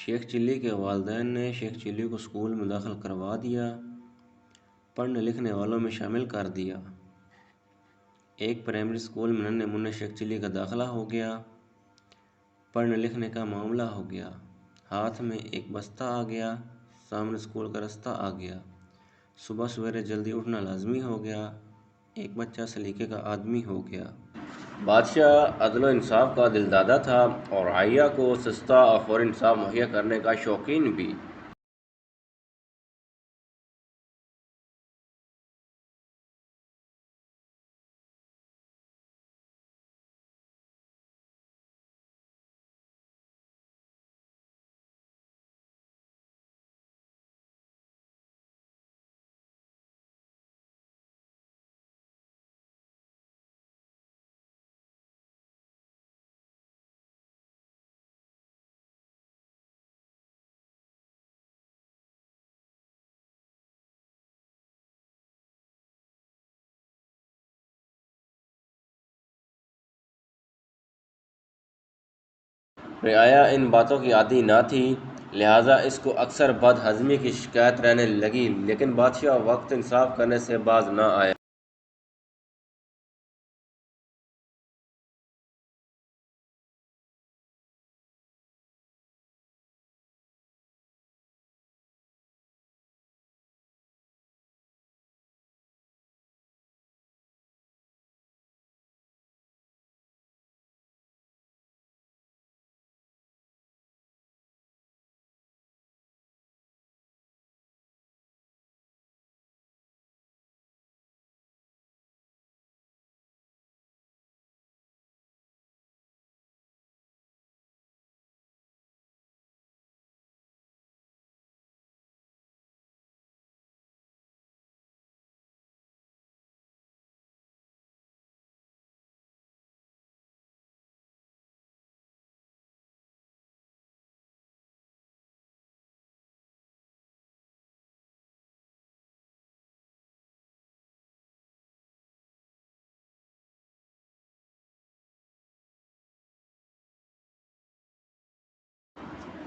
شیخ چلی کے والدین نے شیخ چلی کو اسکول میں داخل کروا دیا، پڑھنے لکھنے والوں میں شامل کر دیا۔ ایک پرائمری اسکول میں ننھے منھے شیخ چلی کا داخلہ ہو گیا، پڑھنے لکھنے کا معاملہ ہو گیا، ہاتھ میں ایک بستہ آ گیا، سامنے اسکول کا رستہ آ گیا، صبح سویرے جلدی اٹھنا لازمی ہو گیا، ایک بچہ سلیقے کا آدمی ہو گیا۔ بادشاہ عدل و انصاف کا دلدادہ تھا اور رعیہ کو سستا اور فوری انصاف مہیا کرنے کا شوقین بھی۔ رعایا ان باتوں کی عادی نہ تھی، لہٰذا اس کو اکثر بد ہضمی کی شکایت رہنے لگی، لیکن بادشاہ وقت انصاف کرنے سے باز نہ آیا۔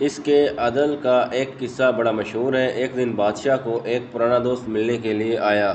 اس کے عدل کا ایک قصہ بڑا مشہور ہے۔ ایک دن بادشاہ کو ایک پرانا دوست ملنے کے لیے آیا۔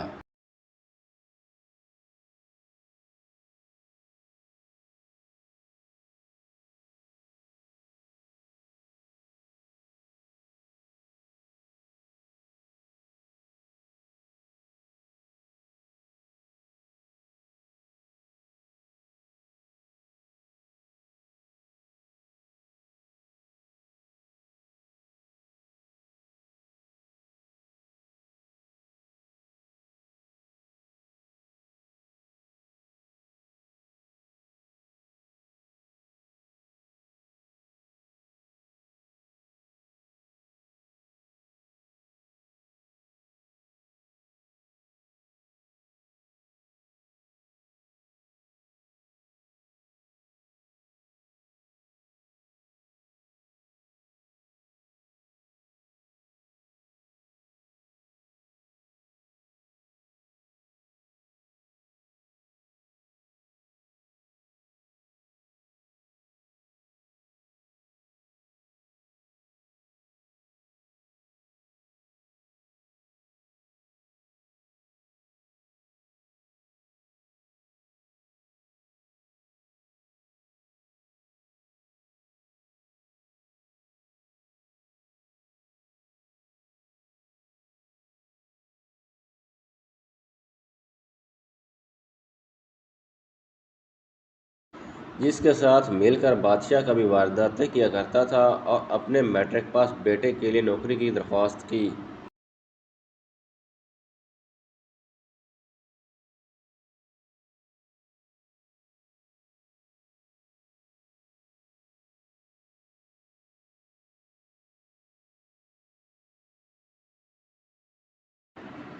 جس کے ساتھ مل کر بادشاہ کبھی وارداتیں کیا کرتا تھا اور اپنے میٹرک پاس بیٹے کے لیے نوکری کی درخواست کی۔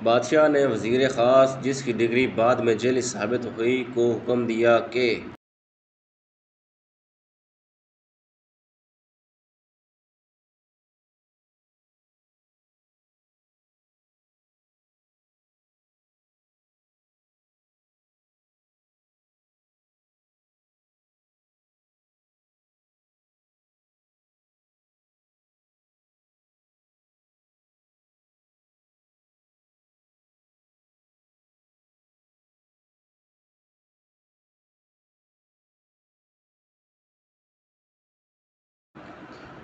بادشاہ نے وزیر خاص، جس کی ڈگری بعد میں جعلی ثابت ہوئی، کو حکم دیا کہ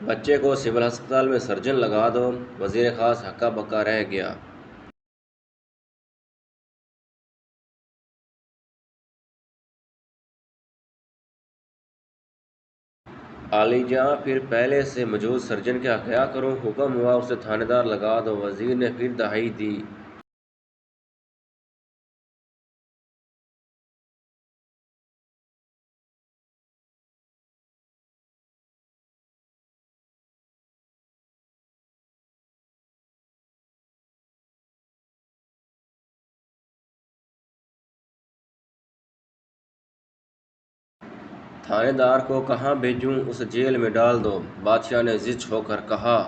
بچے کو سول ہسپتال میں سرجن لگا دو۔ وزیر خاص ہکا بکا رہ گیا۔ عالی جاں پھر پہلے سے موجود سرجن کا کیا کروں؟ حکم ہوا اسے تھانے دار لگا دو۔ وزیر نے پھر دہائی دی۔ تھانے دار کو کہاں بھیجوں؟ اسے جیل میں ڈال دو۔ بادشاہ نے زچ ہو کر کہا۔